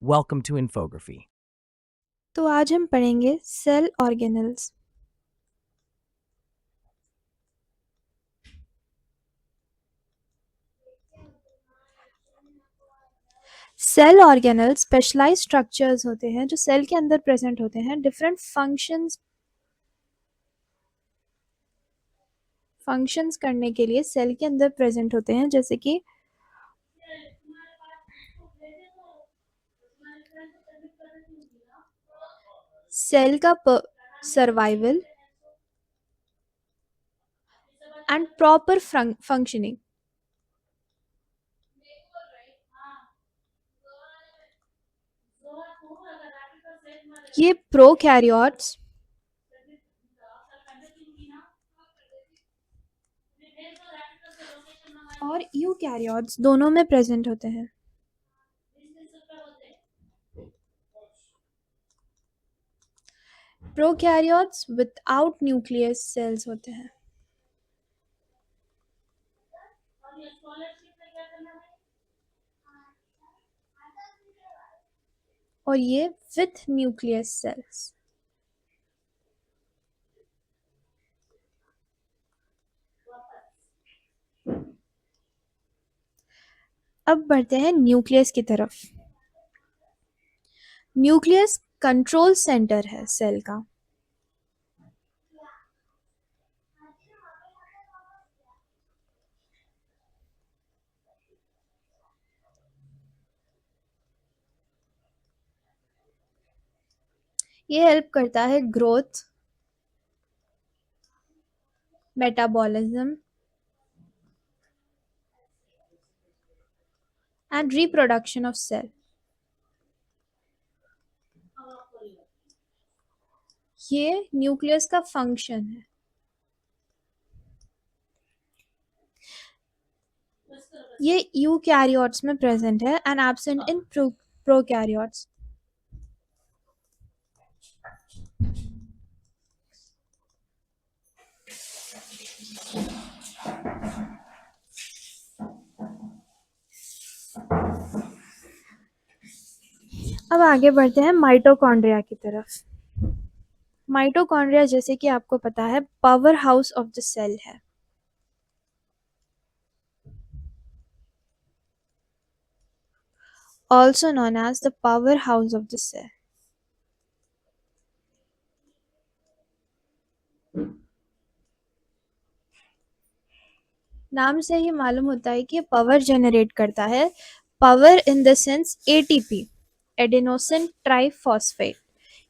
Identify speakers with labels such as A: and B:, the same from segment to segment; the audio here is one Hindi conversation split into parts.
A: Welcome to Infography.
B: तो आज हम पढ़ेंगे cell organelles. Cell organelle specialized structures होते हैं जो सेल के अंदर प्रेजेंट होते हैं। डिफरेंट फंक्शंस करने के लिए सेल के अंदर प्रेजेंट होते हैं, जैसे कि सेल का सर्वाइवल एंड प्रॉपर फंक्शनिंग। ये प्रोकैरियोट्स और यूकैरियोट्स दोनों में प्रेजेंट होते हैं। प्रोकैरियोट्स विदाउट न्यूक्लियस सेल्स होते हैं और ये विथ न्यूक्लियस सेल्स। अब बढ़ते हैं न्यूक्लियस की तरफ। न्यूक्लियस कंट्रोल सेंटर है सेल का। ये हेल्प करता है growth, metabolism and reproduction of cell. ये न्यूक्लियस का फंक्शन है। ये यूकैरियोट्स में प्रेजेंट है एंड एब्सेंट इन प्रोकैरियोट्स। अब आगे बढ़ते हैं माइटोकॉन्ड्रिया की तरफ। माइटोकॉन्ड्रिया, जैसे कि आपको पता है, power house of the cell है। Also known as the powerhouse of the cell. नाम से ही मालूम होता है कि पावर जनरेट करता है। Power in the sense ATP, adenosine triphosphate.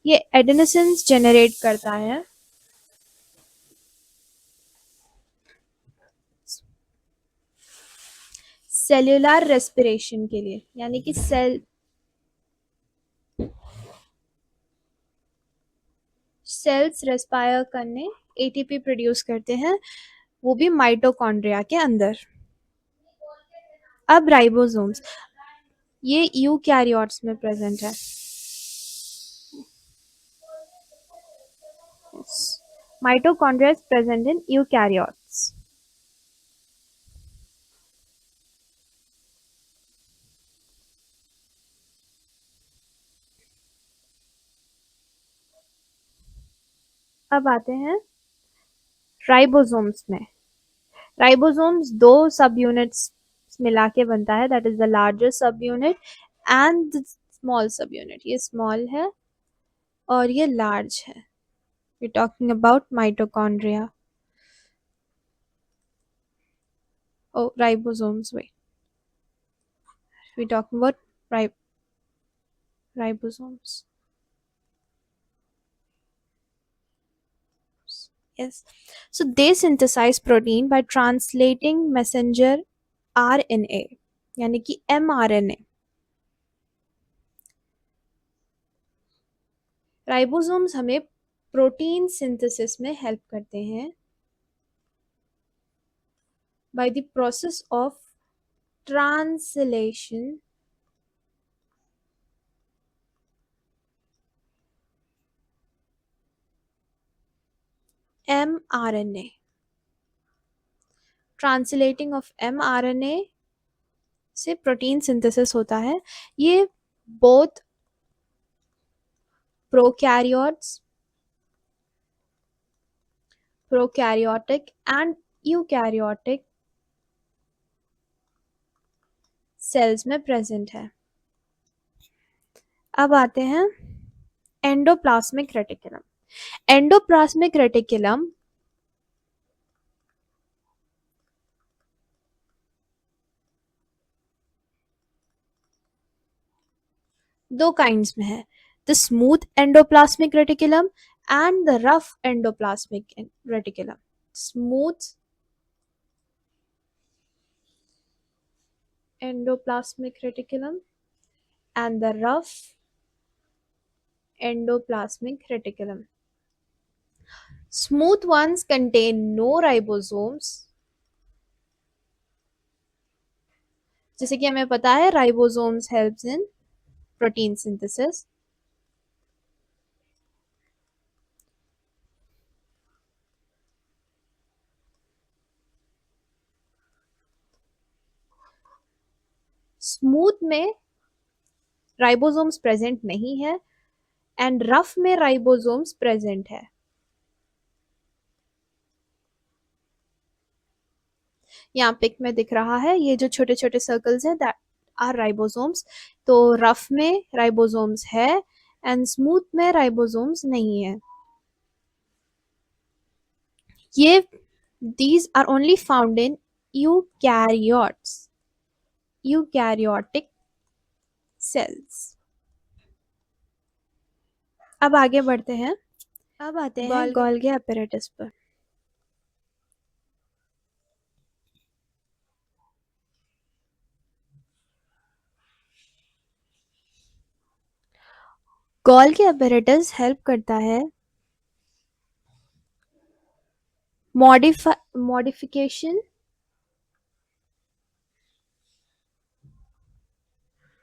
B: ये एडेनोसिन जनरेट करता है सेल्यूलर रेस्पिरेशन के लिए, यानी कि सेल्स रेस्पायर करने एटीपी प्रोड्यूस करते हैं, वो भी माइटोकॉन्ड्रिया के अंदर। अब राइबोसोम्स, ये यूकैरियोट्स में प्रेजेंट है। Mitochondria is present in eukaryotes. अब आते हैं राइबोसोम्स में। राइबोसोम्स दो सब यूनिट्स मिला के बनता है, that is the larger sub unit and the small sub unit. ये स्मॉल है और ये लार्ज है। We talking about mitochondria. Oh ribosomes, wait, we talking about ribosomes. Yes. So they synthesize protein by translating messenger RNA, यानी कि mRNA। राइबोसोम्स हमें प्रोटीन सिंथेसिस में हेल्प करते हैं by the process of translation mRNA। Translating of mRNA से प्रोटीन सिंथेसिस होता है। ये both prokaryotes, prokaryotic and eukaryotic cells में प्रेजेंट है। अब आते हैं एंडोप्लाज्मिक रेटिकुलम। एंडोप्लाज्मिक रेटिकुलम दो काइंड्स में है, the smooth endoplasmic reticulum and the rough endoplasmic reticulum. Smooth endoplasmic reticulum and the rough endoplasmic reticulum. Smooth ones contain no ribosomes, जैसे कि हमें पता है ribosomes helps in protein synthesis. Smooth में राइबोसोम्स प्रेजेंट नहीं है एंड रफ में राइबोसोम्स प्रेजेंट है। यहाँ पिक में दिख रहा है ये जो छोटे छोटे सर्कल्स हैं दैट आर राइबोसोम्स। तो रफ में राइबोसोम्स है एंड स्मूथ में राइबोसोम्स नहीं है। ये these are only found in eukaryotes, eukaryotic cells। अब आगे बढ़ते हैं, अब आते हैं गोल्गी apparatus पर। गोल्गी apparatus हेल्प करता है modification,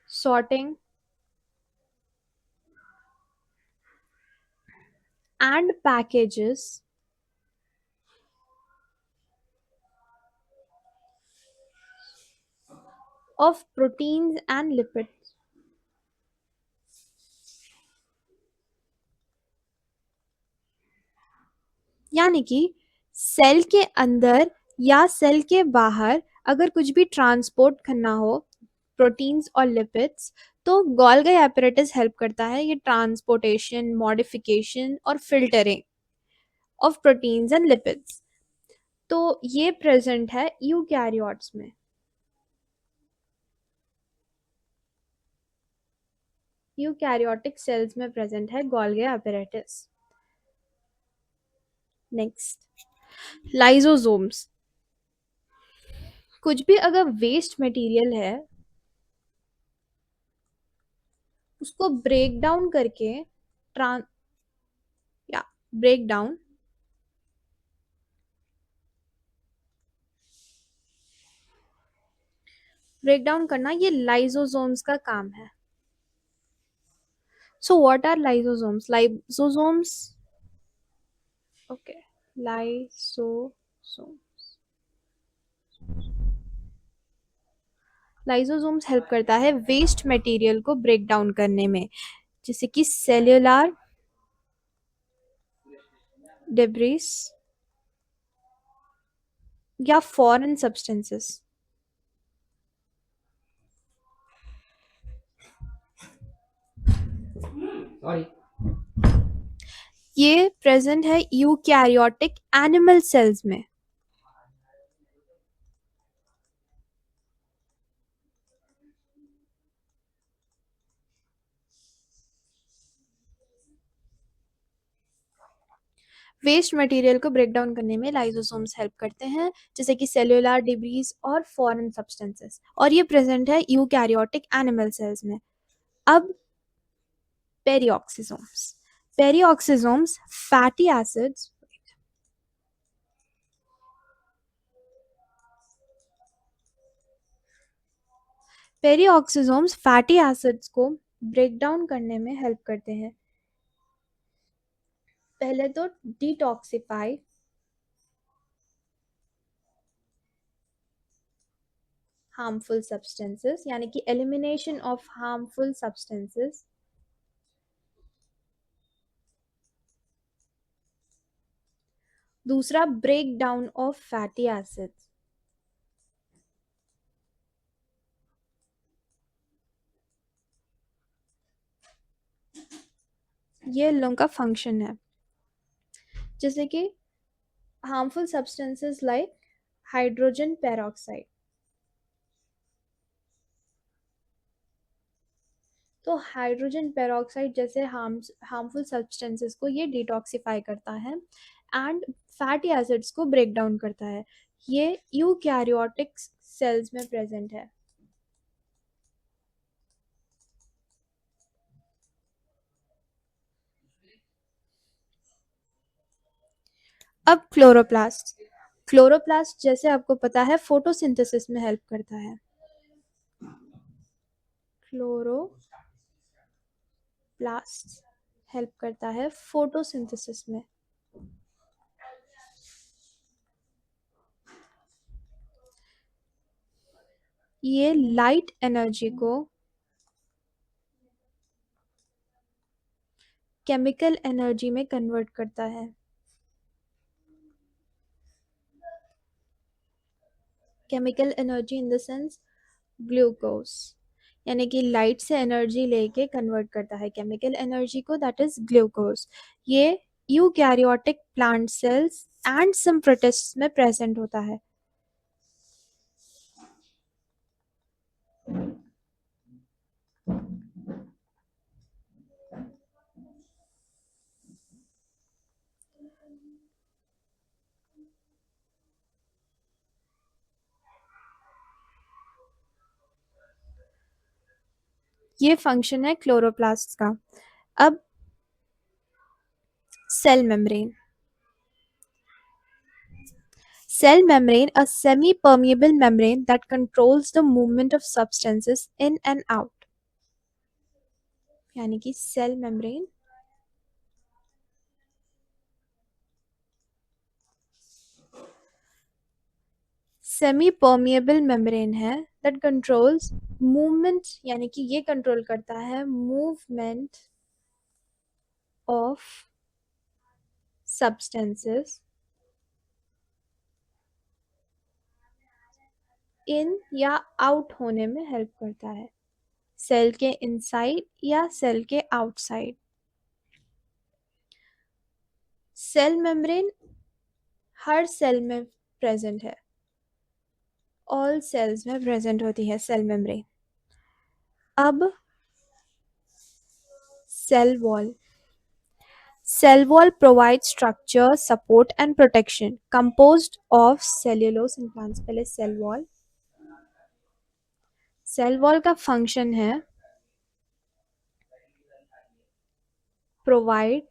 B: sorting and packages of proteins and lipids। यानी कि सेल के अंदर या सेल के बाहर अगर कुछ भी ट्रांसपोर्ट करना हो प्रोटीन्स और लिपिड्स तो गोल्गी एपरेटस हेल्प करता है ये ट्रांसपोर्टेशन, मॉडिफिकेशन और filtering of proteins and lipids. तो ये प्रेजेंट है यूकैरियोट्स में। यूकैरियोटिक सेल्स में प्रेजेंट है गोल्गी एपरेटस। Next, lysosomes. कुछ भी अगर वेस्ट मटेरियल है उसको ब्रेक डाउन करके ट्रांस या ब्रेक डाउन करना ये लाइसोसोम्स का काम है। So what are lysosomes? Lysosomes okay, lysosomes help करता है वेस्ट मटेरियल को ब्रेक डाउन करने में, जैसे कि सेल्यूलर डेब्रिस या फॉरेन सब्सटेंसेस। ये प्रेजेंट है यूकैरियोटिक एनिमल सेल्स में। वेस्ट मटेरियल को ब्रेक डाउन करने में लाइसोसोम्स हेल्प करते हैं, जैसे कि सेल्यूलर डिब्रीज और फॉरेन सब्सटेंसेस, और ये प्रेजेंट है यूकैरियोटिक एनिमल सेल्स में। अब पेरिऑक्सिसोम्स। पेरिऑक्सिसोम्स फैटी एसिड्स पेरिऑक्सिसोम्स फैटी एसिड्स को ब्रेक डाउन करने में हेल्प करते हैं। पहले तो हार्मफुल सब्सटेंसेस, यानी कि एलिमिनेशन ऑफ हार्मफुल सब्सटेंसेस। दूसरा, break down of fatty acids. ये इन लोगों का फंक्शन है। जैसे कि harmful substances like hydrogen peroxide. तो हाइड्रोजन पेरोक्साइड जैसे हार्मफुल सब्सटेंसेस को ये डिटॉक्सिफाई करता है एंड फैटी एसिड्स को ब्रेक डाउन करता है। ये यूकैरियोटिक सेल्स में प्रेजेंट है। अब क्लोरोप्लास्ट। क्लोरोप्लास्ट जैसे आपको पता है फोटोसिंथेसिस में हेल्प करता है। क्लोरोप्लास्ट हेल्प करता है फोटोसिंथेसिस में। ये लाइट एनर्जी को केमिकल एनर्जी में कन्वर्ट करता है। Chemical energy in the sense glucose, यानी कि लाइट से एनर्जी लेके कन्वर्ट करता है केमिकल एनर्जी को, दैट इज ग्लूकोज। ये eukaryotic plant cells and some protist में प्रेजेंट होता है। ये फंक्शन है क्लोरोप्लास्ट का। अब cell membrane. Cell membrane, a semi-permeable membrane that controls the movement of substances in and out. यानी कि cell membrane semi permeable membrane है दैट कंट्रोल्स मूवमेंट, यानी कि ये कंट्रोल करता है मूवमेंट ऑफ सब्सटेंसेस इन या आउट होने में हेल्प करता है, सेल के इनसाइड या सेल के आउटसाइड। सेल मेम्ब्रेन हर सेल में प्रेजेंट है, ऑल सेल्स में प्रेजेंट होती है सेल मेम्ब्रेन। अब cell wall. Cell wall provides structure, support and protection, composed of cellulose and plants। पहले cell wall। cell wall का function है provide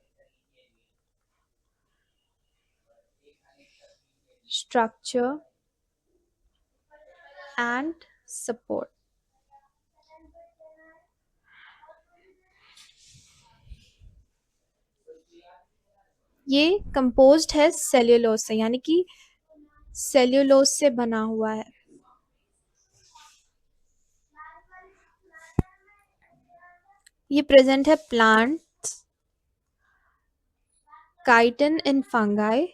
B: structure and support। ये composed है cellulose से, यानी कि cellulose से बना हुआ है। ये present है plants, chitin in fungi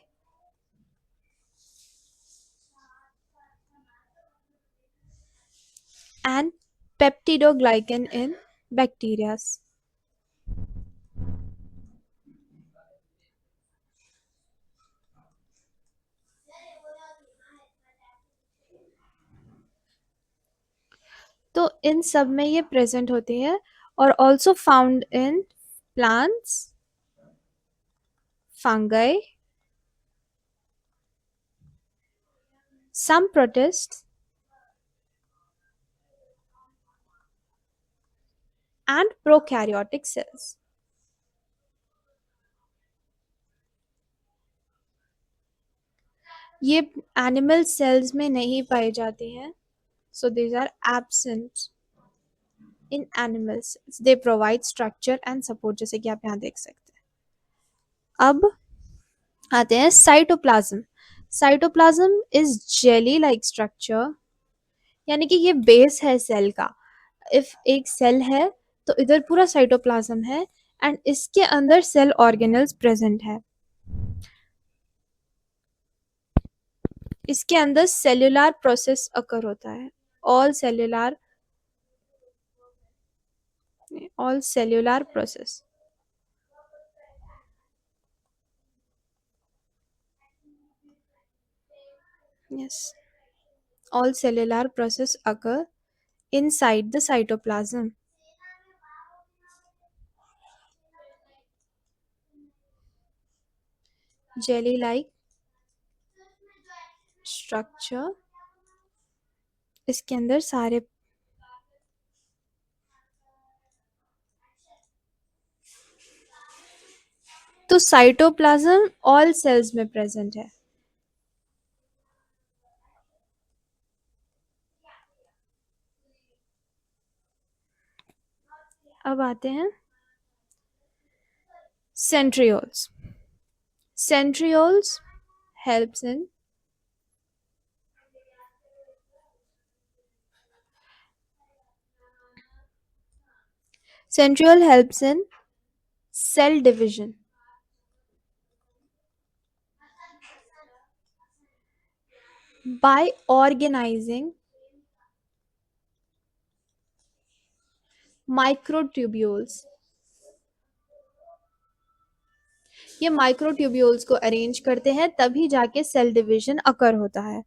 B: and peptidoglycan in bacteria। तो इन सब में ये प्रेजेंट होती है और also found in plants, fungi, some protists and prokaryotic cells। ये एनिमल सेल्स में नहीं पाई जाती हैं, so these are absent in animal cells। they provide structure and support, जैसे कि आप यहाँ देख सकते हैं। अब आते हैं cytoplasm. Cytoplasm is jelly like structure, यानी कि ये बेस है सेल का। इफ एक सेल है तो इधर पूरा साइटोप्लाज्म है एंड इसके अंदर सेल ऑर्गेनल्स प्रेजेंट है। इसके अंदर सेल्यूलर प्रोसेस अकर होता है। All cellular all cellular process. Yes, all cellular process occur inside the cytoplasm. Jelly-like structure इसके अंदर सारे तो साइटोप्लाज्म ऑल सेल्स में प्रेजेंट है। अब आते हैं centrioles. Centrioles helps in centriole helps in cell division by organizing microtubules. ये माइक्रोट्यूब्यूल्स को अरेंज करते हैं तभी जाके सेल डिवीजन अकर होता है।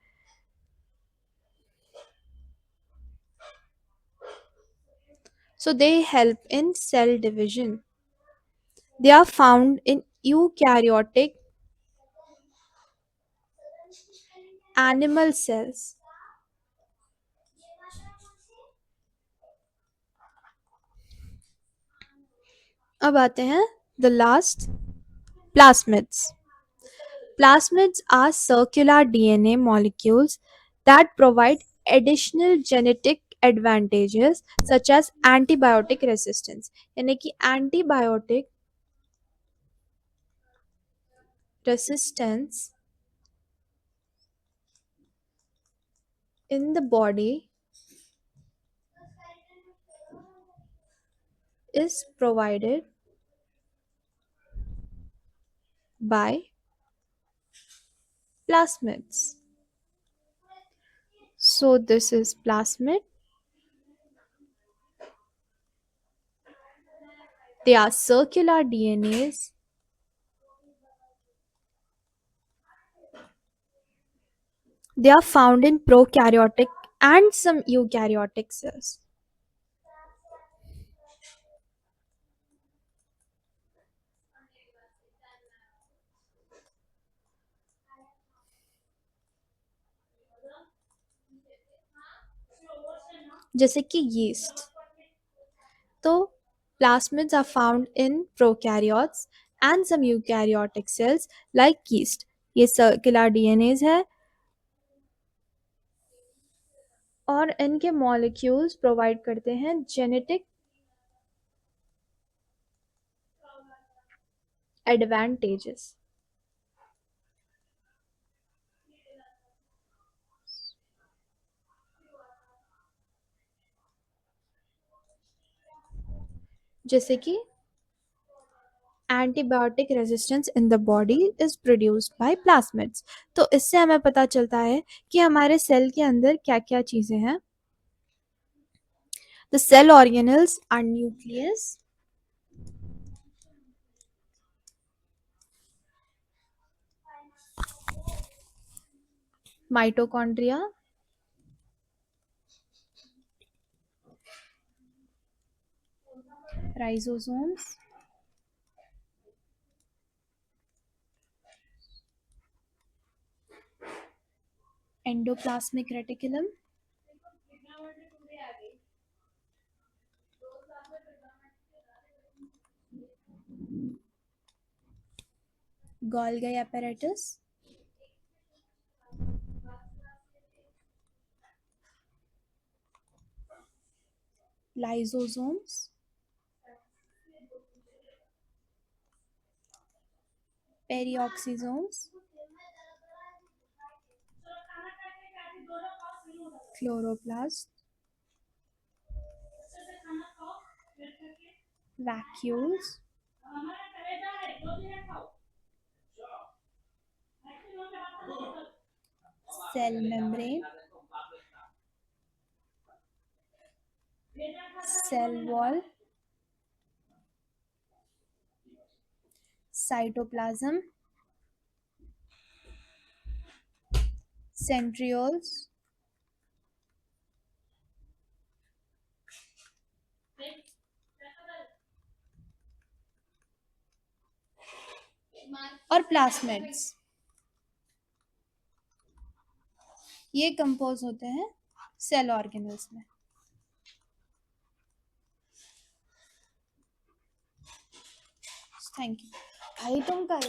B: So they help in cell division. They are found in eukaryotic animal cells. अब आते हैं the last plasmids. Plasmids are circular DNA molecules that provide additional genetic advantages such as antibiotic resistance. यानी कि antibiotic resistance in the body is provided by plasmids. So this is plasmid. They are circular DNAs. They are found in prokaryotic and some eukaryotic cells. जैसे कि yeast. तो plasmids are found in prokaryotes and some eukaryotic cells like yeast. ये circular DNAs है और इनके मॉलिक्यूल्स प्रोवाइड करते हैं जेनेटिक एडवांटेजेस। जैसे कि antibiotic resistance in the body is produced by plasmids. तो इससे हमें पता चलता है कि हमारे सेल के अंदर क्या क्या चीजें हैं। The cell organelles are nucleus, mitochondria, ribosomes, endoplasmic reticulum, Golgi apparatus, lysosomes, peroxisomes, chloroplast, vacuoles, cell membrane, cell wall, cytoplasm, centrioles, और प्लास्मिड्स। ये कंपोज होते हैं सेल ऑर्गेनल्स में। थैंक यू भाई, तुम का